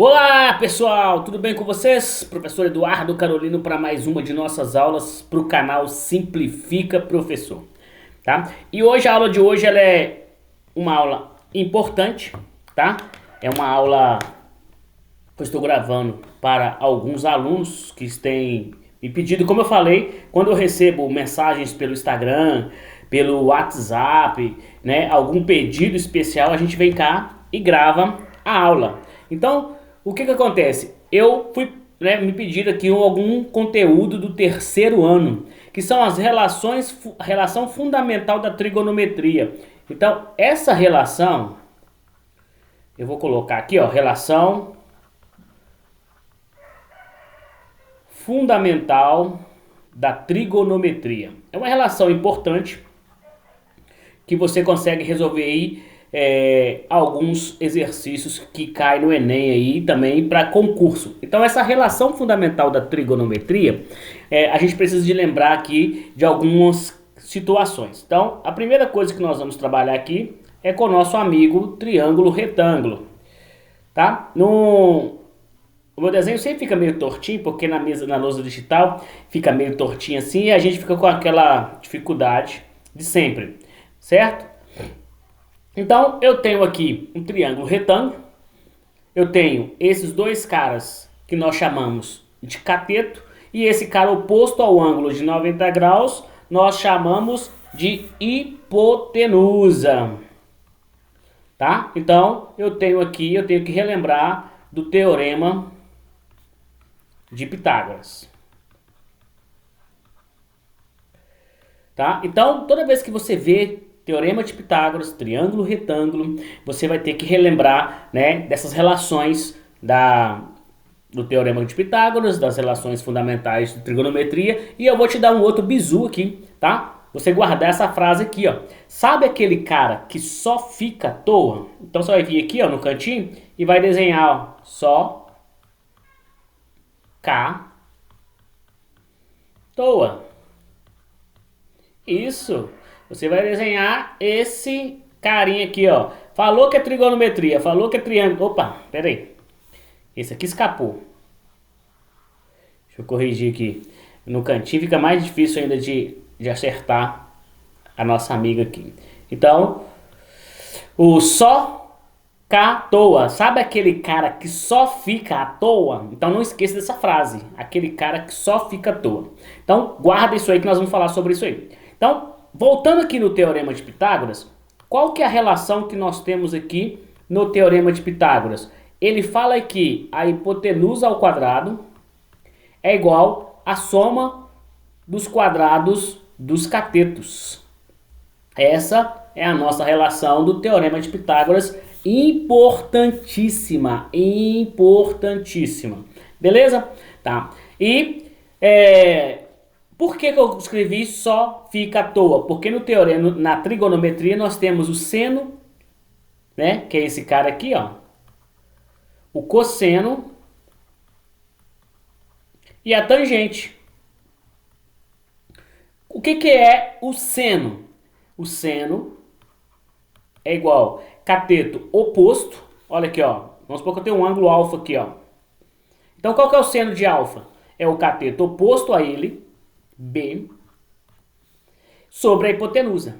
Olá pessoal, tudo bem com vocês? Professor Eduardo Carolino para mais uma de nossas aulas para o canal Simplifica Professor, tá? E hoje a aula de hoje ela é uma aula importante, tá? É uma aula que eu estou gravando para alguns alunos que têm me pedido, como eu falei, quando eu recebo mensagens pelo Instagram, pelo WhatsApp, né, algum pedido especial, a gente vem cá e grava a aula. Então, o que acontece? Eu fui, né, me pedir aqui algum conteúdo do terceiro ano, que são as relações, relação fundamental da trigonometria. Então, essa relação, eu vou colocar aqui, ó, relação fundamental da trigonometria. É uma relação importante que você consegue resolver aí alguns exercícios que caem no Enem aí também para concurso. Então essa relação fundamental da trigonometria, a gente precisa de lembrar aqui de algumas situações. Então a primeira coisa que nós vamos trabalhar aqui é com o nosso amigo triângulo retângulo, tá? O meu desenho sempre fica meio tortinho, porque na mesa, na lousa digital, fica meio tortinho assim e a gente fica com aquela dificuldade de sempre, certo? Então, eu tenho aqui um triângulo retângulo, eu tenho esses dois caras que nós chamamos de cateto, e esse cara oposto ao ângulo de 90 graus, nós chamamos de hipotenusa, tá? Então, eu tenho que relembrar do teorema de Pitágoras. Tá? Então, toda vez que você vê teorema de Pitágoras, triângulo retângulo, você vai ter que relembrar, né, dessas relações do teorema de Pitágoras, das relações fundamentais de trigonometria, e eu vou te dar um outro bizu aqui, tá? Você guardar essa frase aqui, ó. Sabe aquele cara que só fica à toa? Então você vai vir aqui, ó, no cantinho e vai desenhar, ó, só K toa. Isso. Você vai desenhar esse carinha aqui, ó. Falou que é trigonometria, falou que é triângulo. Opa, pera aí. Esse aqui escapou. Deixa eu corrigir aqui. No cantinho fica mais difícil ainda de acertar a nossa amiga aqui. Então, o só K à toa. Sabe aquele cara que só fica à toa? Então não esqueça dessa frase. Aquele cara que só fica à toa. Então guarda isso aí que nós vamos falar sobre isso aí. Então, voltando aqui no Teorema de Pitágoras, qual que é a relação que nós temos aqui no Teorema de Pitágoras? Ele fala que a hipotenusa ao quadrado é igual à soma dos quadrados dos catetos. Essa é a nossa relação do Teorema de Pitágoras, importantíssima, importantíssima. Beleza? Tá. E por que eu escrevi só fica à toa? Porque no teorema, na trigonometria, nós temos o seno, né, que é esse cara aqui, ó, o cosseno e a tangente. O que é o seno? O seno é igual cateto oposto. Olha aqui, ó. Vamos supor que eu tenho um ângulo alfa aqui, ó. Então qual que é o seno de alfa? É o cateto oposto a ele, B, sobre a hipotenusa.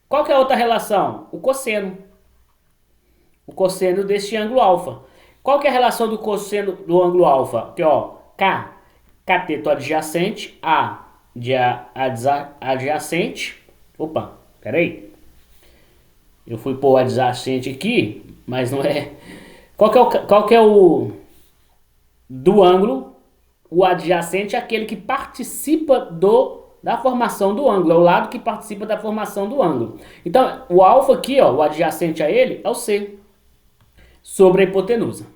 Qual que é a outra relação? O cosseno. O cosseno deste ângulo alfa. Qual que é a relação do cosseno do ângulo alfa? Aqui, ó, K, cateto adjacente, A de adjacente. Opa, peraí. Eu fui pôr o adjacente aqui, mas não é. Qual que é o do ângulo? O adjacente é aquele que participa da formação do ângulo, é o lado que participa da formação do ângulo. Então, o alfa aqui, ó, o adjacente a ele é o C, sobre a hipotenusa.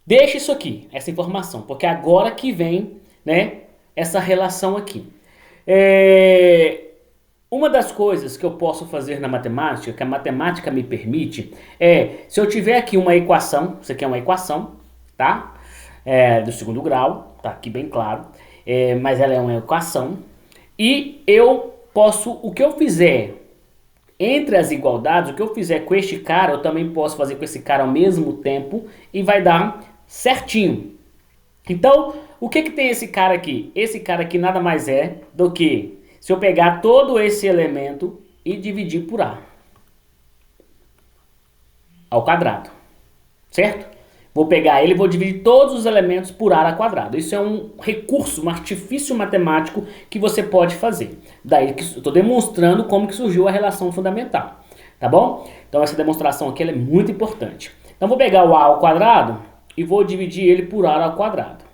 Deixa isso aqui, essa informação, porque agora que vem, né, essa relação aqui. Uma das coisas que eu posso fazer na matemática, que a matemática me permite, se eu tiver aqui uma equação, isso aqui é uma equação, tá? Do segundo grau, tá aqui bem claro, mas ela é uma equação, e eu posso, o que eu fizer Entre as igualdades, o que eu fizer com este cara, eu também posso fazer com esse cara ao mesmo tempo e vai dar certinho. Então, o que tem esse cara aqui? Esse cara aqui nada mais é do que se eu pegar todo esse elemento e dividir por A ao quadrado, certo? Vou pegar ele e vou dividir todos os elementos por A ao quadrado. Isso é um recurso, um artifício matemático que você pode fazer. Daí que eu estou demonstrando como que surgiu a relação fundamental, tá bom? Então essa demonstração aqui ela é muito importante. Então vou pegar o A ao quadrado e vou dividir ele por A ao quadrado.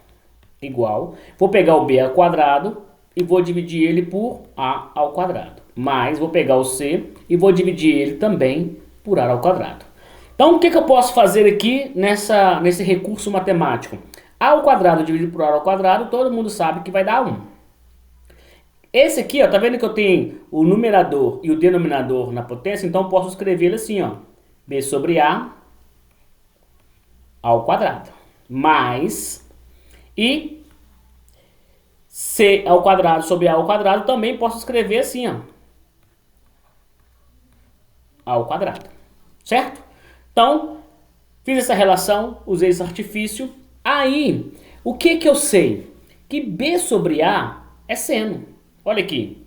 Igual, vou pegar o B ao quadrado e vou dividir ele por A ao quadrado. Mais, vou pegar o C e vou dividir ele também por A ao quadrado. Então, o que eu posso fazer aqui nesse recurso matemático? A ao quadrado dividido por A ao quadrado, todo mundo sabe que vai dar 1. Esse aqui, ó, tá vendo que eu tenho o numerador e o denominador na potência? Então, eu posso escrever ele assim, ó. B sobre A ao quadrado. Mais, e C ao quadrado sobre A ao quadrado, também posso escrever assim, ó. A ao quadrado. Certo? Então, fiz essa relação, usei esse artifício. Aí, o que eu sei? Que B sobre A é seno. Olha aqui.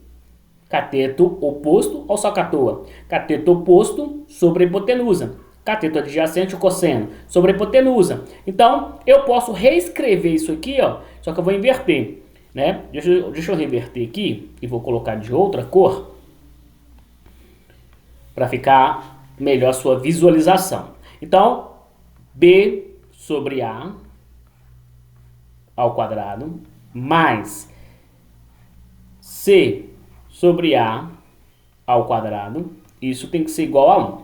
Cateto oposto ao socatoa. Cateto oposto sobre hipotenusa. Cateto adjacente ao cosseno sobre hipotenusa. Então, eu posso reescrever isso aqui, ó. Só que eu vou inverter, né? Deixa eu reverter aqui e vou colocar de outra cor para ficar melhor a sua visualização. Então, B sobre A ao quadrado mais C sobre A ao quadrado. Isso tem que ser igual a 1.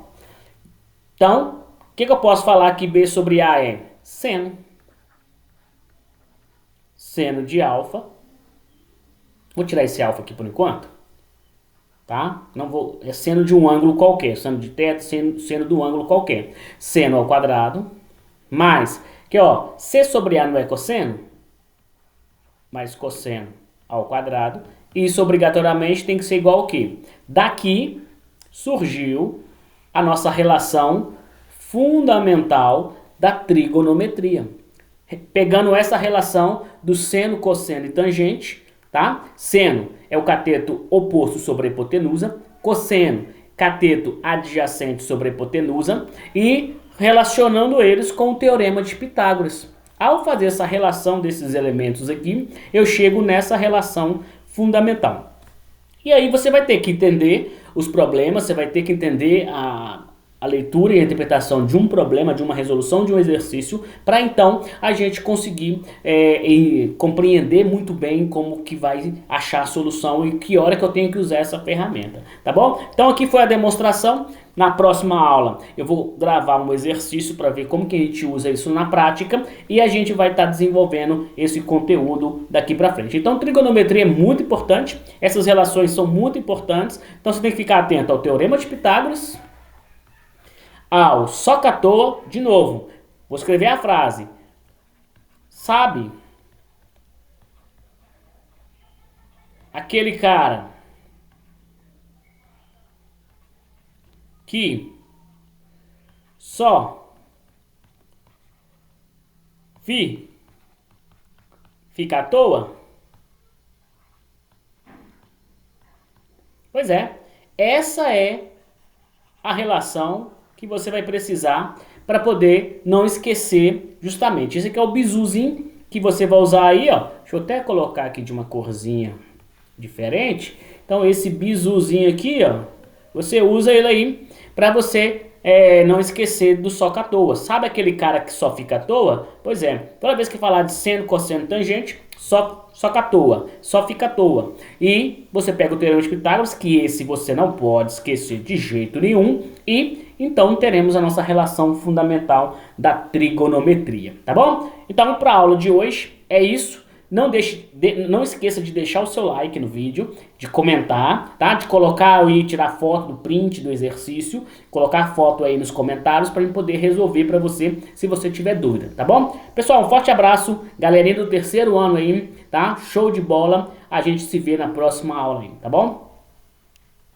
Então, o que eu posso falar que B sobre A é? Seno. Seno de alfa. Vou tirar esse alfa aqui por enquanto. Tá? Não vou, é seno de um ângulo qualquer, seno de teto, seno do ângulo qualquer. Seno ao quadrado, mais, que ó, C sobre A não é cosseno? Mais cosseno ao quadrado. Isso obrigatoriamente tem que ser igual ao quê? Daqui surgiu a nossa relação fundamental da trigonometria. Pegando essa relação do seno, cosseno e tangente, tá? Seno é o cateto oposto sobre a hipotenusa, cosseno, cateto adjacente sobre a hipotenusa e relacionando eles com o teorema de Pitágoras. Ao fazer essa relação desses elementos aqui, eu chego nessa relação fundamental. E aí você vai ter que entender os problemas, você vai ter que entender a leitura e a interpretação de um problema, de uma resolução de um exercício, para então a gente conseguir compreender muito bem como que vai achar a solução e que hora que eu tenho que usar essa ferramenta, tá bom? Então aqui foi a demonstração. Na próxima aula eu vou gravar um exercício para ver como que a gente usa isso na prática e a gente vai estar desenvolvendo esse conteúdo daqui para frente. Então trigonometria é muito importante, essas relações são muito importantes, então você tem que ficar atento ao teorema de Pitágoras, ao socatoa, de novo, vou escrever a frase, sabe, aquele cara que só fica à toa? Pois é, essa é a relação que você vai precisar para poder não esquecer justamente. Esse aqui é o bizuzinho que você vai usar aí, ó. Deixa eu até colocar aqui de uma corzinha diferente. Então esse bizuzinho aqui, ó, você usa ele aí para você não esquecer do soca à toa. Sabe aquele cara que só fica à toa? Pois é, toda vez que falar de seno, cosseno, tangente, soca à toa, só fica à toa. E você pega o teorema de Pitágoras, que esse você não pode esquecer de jeito nenhum, e então teremos a nossa relação fundamental da trigonometria, tá bom? Então, para a aula de hoje é isso. Não esqueça de deixar o seu like no vídeo, de comentar, tá? De colocar aí, tirar foto do print do exercício, colocar foto aí nos comentários para eu poder resolver para você se você tiver dúvida, tá bom? Pessoal, um forte abraço, galerinha do terceiro ano aí, tá? Show de bola, a gente se vê na próxima aula aí, tá bom?